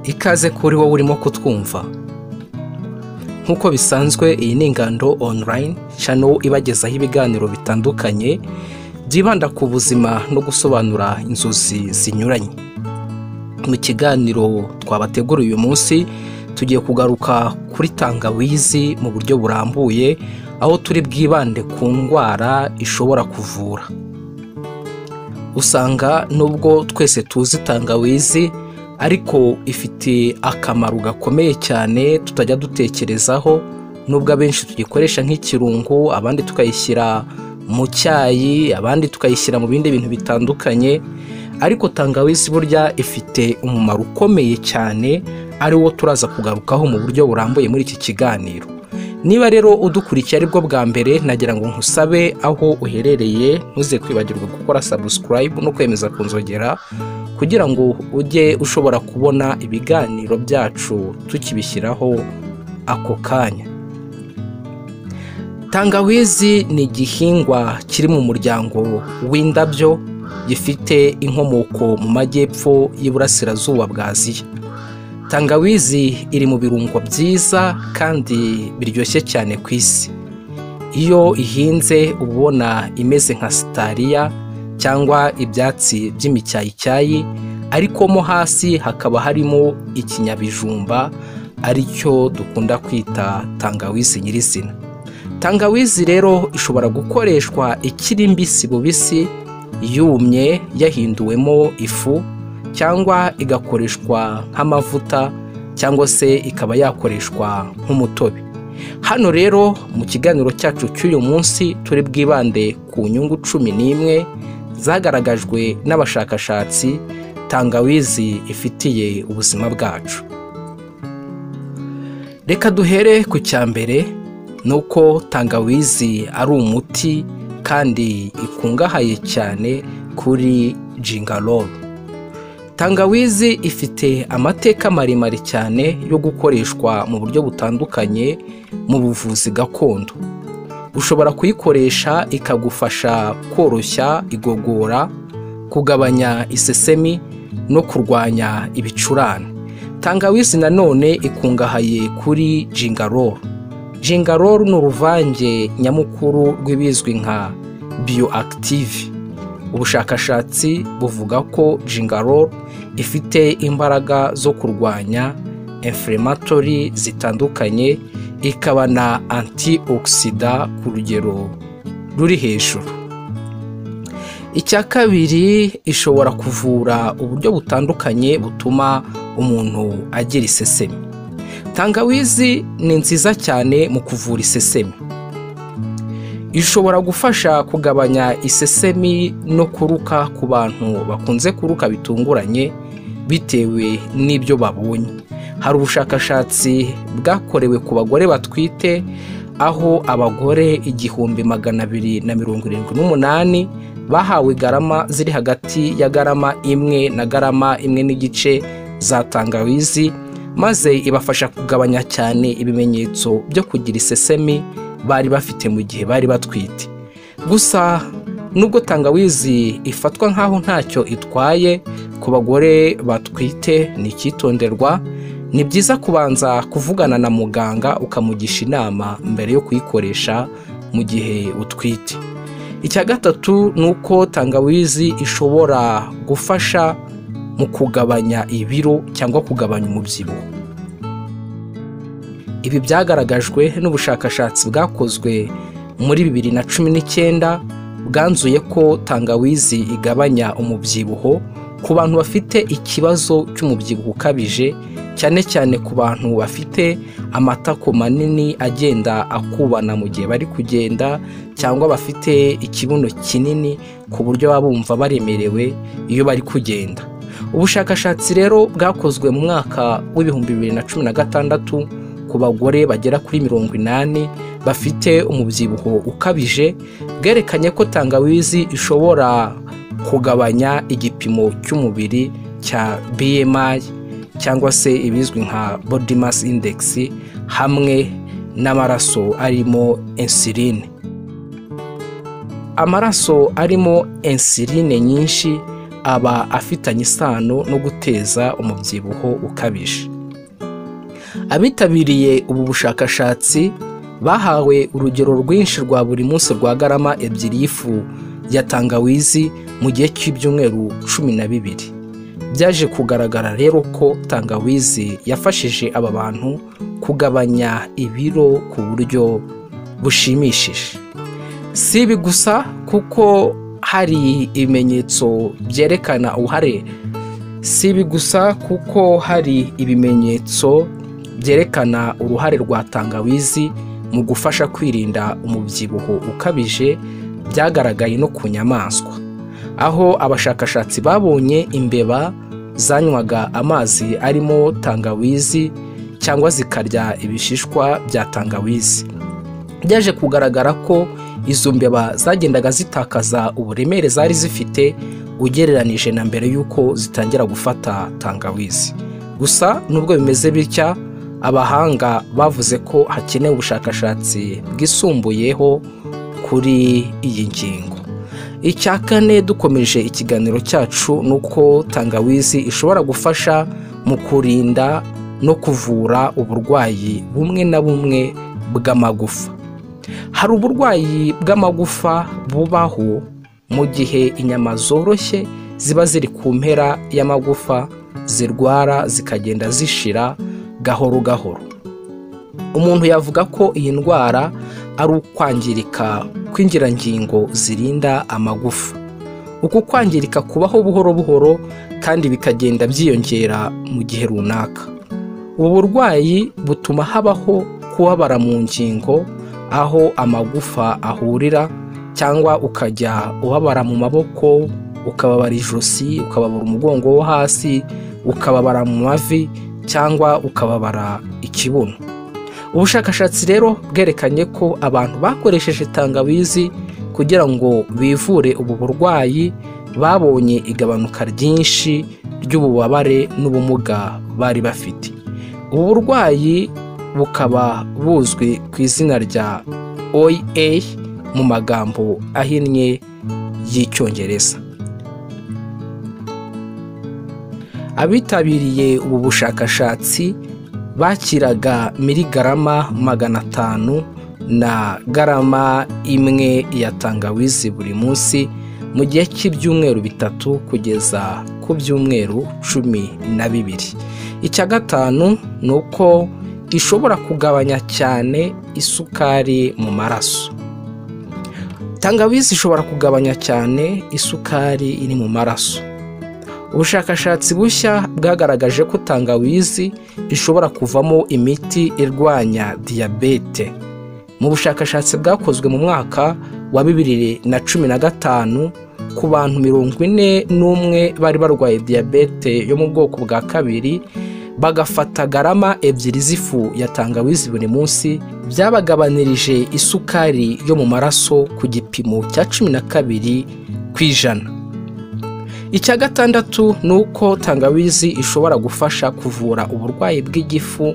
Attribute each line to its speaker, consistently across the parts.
Speaker 1: Ikaze kuri wowe urimo kutwumva. Nk'uko bisanzwe, iyi ni Ingando Online channel ibagezaho ibiganiro bitandukanye byibanda ku buzima no gusobanura inzozi zinyuranye. Mu kiganiro twabateguriye uyu munsi tugiye kugaruka kuri tangawizi mu buryo burambuye, aho turi bwibande ku ndwara ishobora kuvura. Usanga nubwo twese tuzi tangawizi, ariko ifite akamaro gakomeye cyane tutajya dutekerezaho, nubwo abenshi tugikoresha nk'ikirungo, abandi tukayishyira mu cyayi, abandi tukayishyira mu bindi bintu bitandukanye. Ariko tangawizi burya ifite umumaro ukomeye cyane, ari wo turaza kugarukaho mu buryo burambuye muri iki kiganiro. Niba rero udukurikiye aribwo bwa mbere, nagira ngo nkusabe aho uherereye ntuze kwibagirwa gukora subscribe no kwemeza kunzogera, kugira ngo ujye ushobora kubona ibiganiro byacu tukibishyiraho ako kanya. Tangawizi ni igihingwa kiri mu muryango w'indabyo, gifite inkomoko mu majyepfo y'Iburasirazuba bwa Aziya. Tangawizi iri mu birungo byiza kandi biryoshye cyane ku isi. Iyo ihinze uba ubona imeze nka sitariya cyangwa ibyatsi by'imicyayicyayi, ariko mo hasi hakaba harimo ikinyabijumba, aricyo dukunda kwita tangawizi nyirizina. Tangawizi rero ishobora gukoreshwa ikiri mbisi bubisi, yumye yahinduwemo ifu, cyangwa igakoreshwa nk'amavuta, cyangwa se ikaba yakoreshwa nk'umutobe. Hano rero mu kiganiro cyacu cy'uyu munsi turi bwibande ku nyungu 11 zagaragajwe n'abashakashatsi tangawizi ifitiye ubuzima bwacu. Reka duhere ku cyambere, nuko tangawizi ari umuti kandi ikungahaye cyane kuri gingerol. Tangawizi ifite amateka maremare cyane yo gukoreshwa mu buryo butandukanye mu buvuzi gakondo. Ushobora kuyikoresha ikagufasha koroshya igogora, kugabanya isesemi no kurwanya ibicurane. Tangawizi nanone ikungahaye kuri gingerol. Gingerol ni uruvange nyamukuru rw'ibizwi nka bioactive. Ubushakashatsi buvuga ko gingerol ifite imbaraga zo kurwanya inflammatory zitandukanye, ikaba na antioxida ku rugero ruri hejuru. Icya kabiri, ishobora kuvura uburyo butandukanye butuma umuntu agira isesemi. Tangawizi ni nziza cyane mu kuvura isesemi. Ishobora gufasha kugabanya isesemi no kuruka ku bantu bakunze kuruka bitunguranye bitewe n'ibyo babonye. Hari ubushakashatsi bwakorewe ku bagore batwite, aho abagore 1278 bahawe garama ziri hagati ya garama 1 na garama 1 za tangawizi, maze ibafasha kugabanya cyane ibimenyetso byo kugira isesemi bari bafite mu gihe bari batwite. Gusa nubwo tangawizi ifatwa nk'aho ntacyo itwaye ku bagore batwite, ni icyitonderwa. Ni byiza kubanza kuvugana na muganga ukamugisha inama mbere yo kuyikoresha mu gihe utwite. Icya gatatu, nuko tangawizi ishobora gufasha mu kugabanya ibiro cyangwa kugabanya umubyibuho. Ibi byagaragajwe n'ubushakashatsi bwakozwe muri 2019, bwanzuye ko tangawizi igabanya umubyibuho ku bantu bafite ikibazo cy'umubyibuho ukabije, cyane cyane ku bantu bafite amatako manini agenda akubana mu gihe bari kugenda, cyangwa bafite ikibuno kinini ku buryo baba bumva baremerewe iyo bari kugenda. Ubushakashatsi rero bwakozwe mu mwaka w'2016 ku bagore bagera kuri 80 bafite umubyibuho ukabije, bwerekanye ko tangawizi ishobora kugabanya igipimo cy'umubiri cya BMI, cyangwa se ibizwi nka body mass index, hamwe n'amaraso arimo insuline. Amaraso arimo insuline nyinshi aba afitanye isano no guteza umubyibuho ukabije. Abitabiriye ubu bushakashatsi bahawe urugero rwinshi rwa buri munsi rwa garama 2 y'ifu ya tangawizi mu gihe cy'ibyumweru 12. Byaje kugaragara rero ko tangawizi yafashije aba bantu kugabanya ibiro ku buryo bushimishije. Si ibi gusa kuko hari ibimenyetso byerekana uruhare rwa tangawizi mu gufasha kwirinda umubyibuho ukabije byagaragaye no ku nyamaswa, aho abashakashatsi babonye imbeba zanywaga amazi arimo tangawizi cyangwa zikarya ibishishwa bya tangawizi. Byaje kugaragara ko izo mbeba zagendaga zitakaza uburemere zari zifite ugereranije na mbere y'uko zitangira gufata tangawizi. Gusa nubwo bimeze bitya, abahanga bavuze ko hakenewe ubushakashatsi bwisumbuyeho kuri iyi ngingo. Icya kane, dukomeje ikiganiro cyacu, nuko tangawizi ishobora gufasha mu kurinda no kuvura uburwayi bumwe na bumwe bw'amagufa. Hari uburwayi bw'amagufa bubaho mu gihe inyama zoroshye ziba ziri ku mpera y'amagufa zirwara zikagenda zishira gahoro gahoro. Umuntu yavuga ko iyi ndwara ari ukwangirika kw'ingirangingo zirinda amagufa. Uku kwangirika kubaho buhoro buhoro kandi bikagenda byiyongera mu gihe runaka. Ubu burwayi butuma habaho kubabara mu ngingo aho amagufa ahurira, cyangwa ukajya ubabara mu maboko, ukababara ijosi, ukababara umugongo wo hasi, ukababara mu mavi, cyangwa ukababara ikibuno. Ubushakashatsi rero bwerekanye ko abantu bakoresheje tangawizi kugira ngo bivure ubu burwayi babonye igabanuka ryinshi ry'ububabare n'ubumuga bari bafite. Ubu burwayi bukaba buzwi ku izina rya OA mu magambo ahinnye y'Icyongereza. Abitabiriye ubu bushakashatsi bakiraga miligarama 500 na garama 1 ya tangawizi buri munsi mu gihe cy'ibyumweru 3 kugeza ku byumweru 12. Icya gatanu ni uko ishobora kugabanya cyane isukari mu maraso. Tangawizi ishobora kugabanya cyane isukari iri mu maraso. Ubushakashatsi bushya bwagaragaje ko tangawizi ishobora kuvamo imiti irwanya diyabete. Mu bushakashatsi bwakozwe mu mwaka wa 2015 ku bantu 41 bari barwaye diyabete yo mu bwoko bwa 2, bagafata garama 2 z'ifu ya tangawizi buri munsi, byabagabanirije isukari yo mu maraso ku gipimo cya 12%. Icya gatandatu ni uko tangawizi ishobora gufasha kuvura uburwayi bw'igifu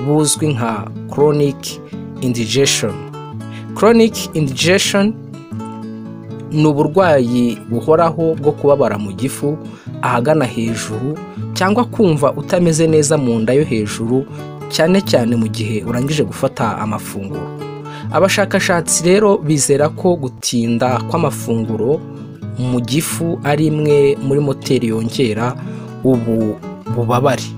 Speaker 1: buzwi nka chronic indigestion. Chronic indigestion ni uburwayi buhoraho bwo kubabara mu gifu ahagana hejuru, cyangwa kumva utameze neza mu nda yo hejuru, cyane cyane mu gihe urangije gufata amafunguro. Abashakashatsi rero bizera ko gutinda kw'amafunguro mu gifu ari imwe muri moteri yongera ubu bubabare.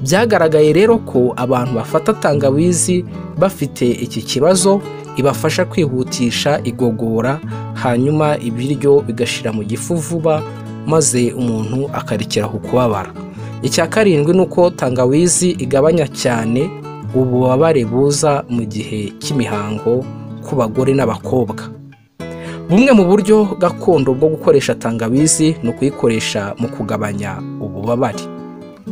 Speaker 1: Byagaragaye rero ko abantu bafata tangawizi bafite iki kibazo ibafasha kwihutisha igogora, hanyuma ibiryo bigashira mu gifu vuba, maze umuntu akarekeraho kubabara. Icya karindwi ni uko tangawizi igabanya cyane ububabare buza mu gihe cy'imihango ku bagore n'abakobwa. Bumwe mu buryo gakondo bwo gukoresha tangawizi ni ukuyikoresha mu kugabanya ububabare.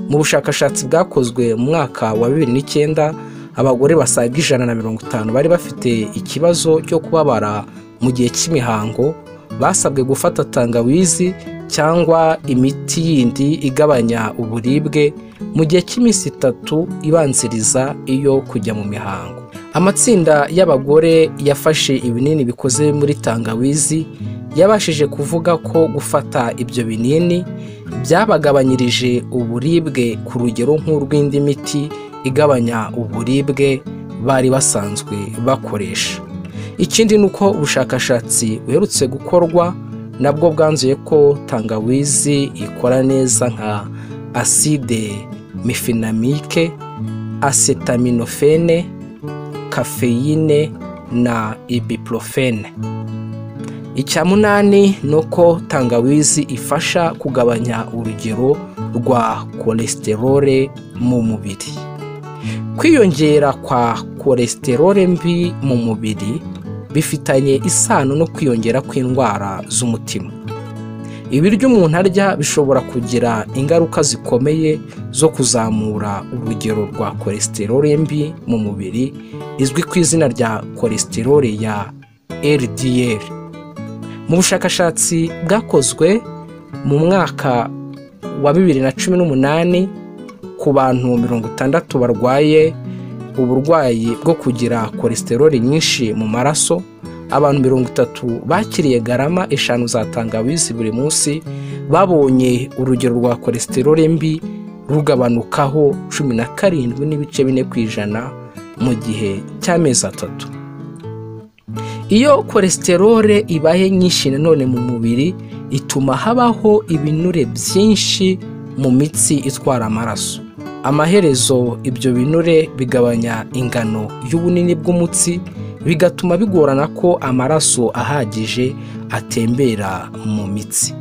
Speaker 1: Mu bushakashatsi bwakozwe mu mwaka wa 2009, abagore basaga 150 bari bafite ikibazo cyo kubabara mu gihe cy'imihango basabwe gufata tangawizi cyangwa imiti yindi igabanya uburibwe mu gihe cy'iminsi 3 ibanziriza iyo kujya mu mihango. Amatsinda y'abagore yafashe ibinini bikoze muri tangawizi yabashije kuvuga ko gufata ibyo binini byabagabanyirije uburibwe ku rugero nk'urw'indi miti igabanya uburibwe bari basanzwe bakoresha. Ikindi ni uko ubushakashatsi buherutse gukorwa nabwo bwanzuye ko tangawizi ikora neza nka acide mefenamique, acetaminophen, kafeyine na ibuprofene. Icya munani ni uko tangawizi ifasha kugabanya urugero rwa cholesterol mu mubiri. Kwiyongera kwa cholesterol mbi mu mubiri bifitanye isano no kwiyongera kw'indwara z'umutima. Ibiryo umuntu arya bishobora kugira ingaruka zikomeye zo kuzamura urugero rwa cholesterol mbi mu mubiri izwi ku izina rya cholesterol ya LDL. Mu bushakashatsi bwakozwe mu mwaka wa 2018 ku bantu 60 barwaye uburwayi bwo kugira cholesterol nyinshi mu maraso, abantu 30 bakiriye garama 5 za tangawizi buri munsi babonye urugero rwa cholesterol mbi rugabanukaho 17.4% mu gihe cy'amezi 3. Iyo cholesterol ibaye nyinshi nanone mu mubiri ituma habaho ibinure byinshi mu mitsi itwara amaraso. Amaherezo ibyo binure bigabanya ingano y'ubunini bw'umutsi, bigatuma bigorana ko amaraso ahagije atembera mu mitsi.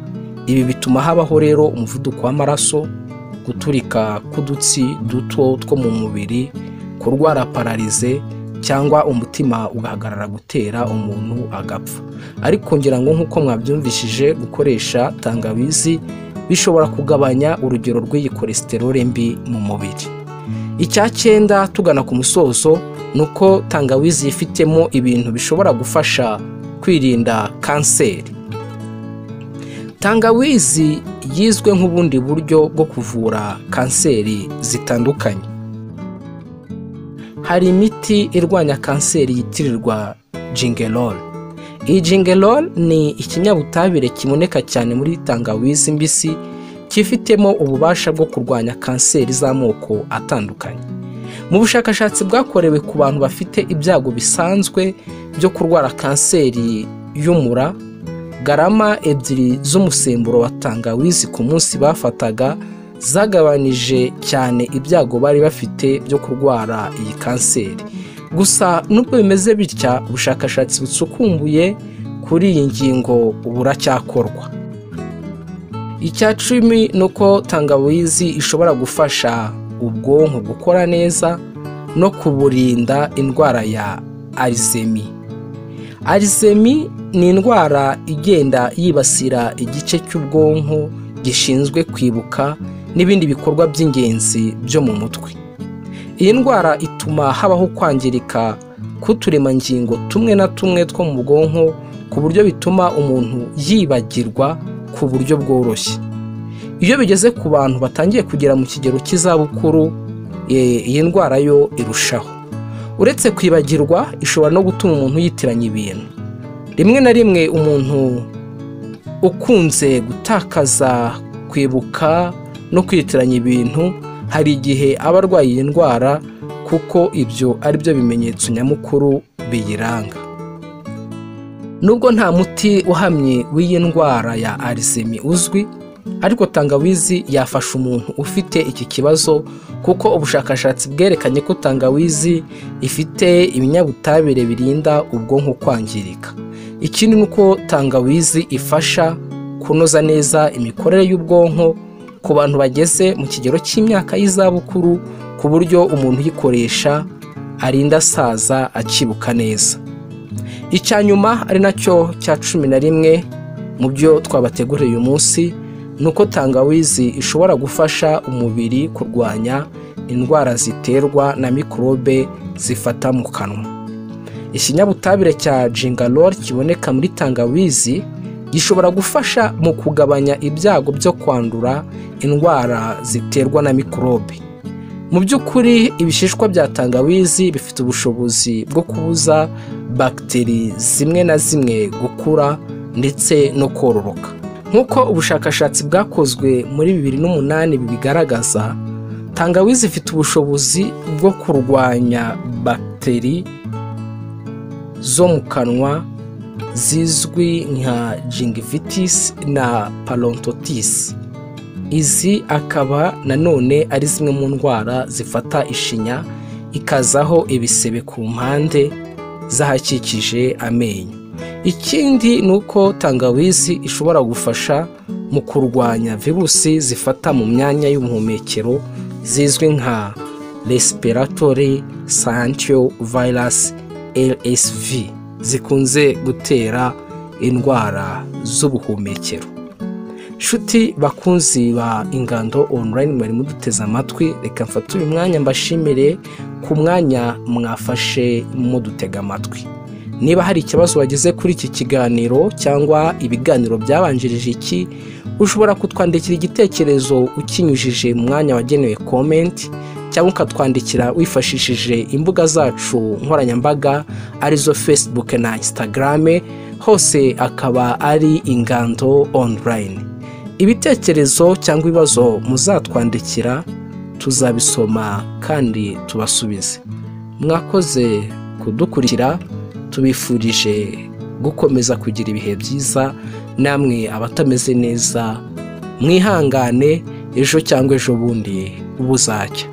Speaker 1: Ibi bituma habaho rero umuvuduko w'amaraso, guturika k'udutsi duto two mu mubiri, kurwara paralize cyangwa umutima ugahagarara gutera umuntu agapfa. Ariko ngira ngo nk'uko mwabyumvishije, gukoresha tangawizi bishobora kugabanya urugero rw'iyi cholesterol mbi mu mubiri. Icya 9 tugana ku musozo nuko tangawizi ifitemo ibintu bishobora gufasha kwirinda kanseri. Tangawizi yizwe nk'ubundi buryo bwo kuvura kanseri zitandukanye. Hari imiti irwanya kanseri yitirirwa gingerol. Iyi gingerol ni ikinyabutabire kiboneka cyane muri tangawizi mbisi, kifitemo ububasha bwo kurwanya kanseri z'amoko atandukanye. Mu bushakashatsi bwakorewe ku bantu bafite ibyago bisanzwe byo kurwara kanseri y'umura, garama 2 z'umusemburo wa tangawizi ku munsi bafataga zagabanije cyane ibyago bari bafite byo kurwara iyi kanseri. Gusa nubwo bimeze bitya, ubushakashatsi butsukumbuye kuri iyi ngingo buracyakorwa. Icya 10 nuko tangawizi ishobora gufasha ubwonko gukora neza no kuburinda indwara ya Alzheimer. Alzheimer ni indwara igenda yibasira igice cy'ubwonko gishinzwe kwibuka n'ibindi bikorwa by'ingenzi byo mu mutwe. Iyi ndwara ituma habaho kwangirika k'uturemangingo tumwe na tumwe two mu bwonko, ku buryo bituma umuntu yibagirwa ku buryo bworoshye. Iyo bigeze ku bantu batangiye kugera mu kigero cy'izabukuru, iyi ndwara yo irushaho. Uretse kwibagirwa, ishobora no gutuma umuntu yitiranya ibintu. Rimwe na rimwe umuntu ukunze gutakaza kwibuka no kwitiranya ibintu, hari igihe aba arwaye iyi ndwara kuko ibyo ari byo bimenyetso nyamukuru biyiranga. Nubwo nta muti uhamye w'iyi ndwara ya Alzheimer uzwi, ariko tangawizi yafasha umuntu ufite iki kibazo kuko ubushakashatsi bwerekanye ko tangawizi ifite ibinyabutabire birinda ubwonko kwangirika. Ikindi nuko tangawizi ifasha kunoza neza imikorere y'ubwonko ku bantu bageze mu kigero cy'imyaka y'izabukuru, ku buryo umuntu uyikoresha arinda asaza akibuka neza. Icya nyuma ari nacyo cya 11 mu byo twabateguriye uyu munsi, nuko tangawizi ishobora gufasha umubiri kurwanya indwara ziterwa na mikrobe zifata mu kanwa. Ikinyabutabire cya gingerol kiboneka muri tangawizi gishobora gufasha mu kugabanya ibyago byo kwandura indwara ziterwa na mikrobe. Mu by'ukuri ibishishwa bya tangawizi bifite ubushobozi bwo kubuza bagiteri zimwe na zimwe gukura ndetse no kororoka. Nk'uko ubushakashatsi bwakozwe muri 2008 bibigaragaza, tangawizi ifite ubushobozi bwo kurwanya bagiteri zo mu kanwa zizwi nka gingivitis na parodontitis. Izi akaba nanone ari zimwe mu ndwara zifata ishinya ikazaho ibisebe ku mpande z'ahakikije amenyo. Ikindi ni uko tangawizi ishobora gufasha mu kurwanya virusi zifata mu myanya y'ubuhumekero zizwi nka respiratory syncytial virus RSV zikunze gutera indwara z'ubuhumekero. Shuti bakunzi ba Ingando Online mwari muduteze amatwi, reka mfate uyu mwanya mbashimire ku mwanya mwafashe mudutega amatwi. Niba hari ikibazo wagize kuri iki kiganiro cyangwa ibiganiro byabanjirije iki, ushobora kutwandikira igitekerezo ukinyujije mu mwanya wagenewe comment, cyangwa ukatwandikira wifashishije imbuga zacu nkoranyambaga arizo Facebook na Instagram, hose akaba ari Ingando Online. Ibitekerezo cyangwa ibibazo muzatwandikira tuzabisoma kandi tubasubize. Mwakoze kudukurikira, tubifurije gukomeza kugira ibihe byiza. Namwe abatameze neza mwihangane, ejo cyangwa ejo bundi buzacya.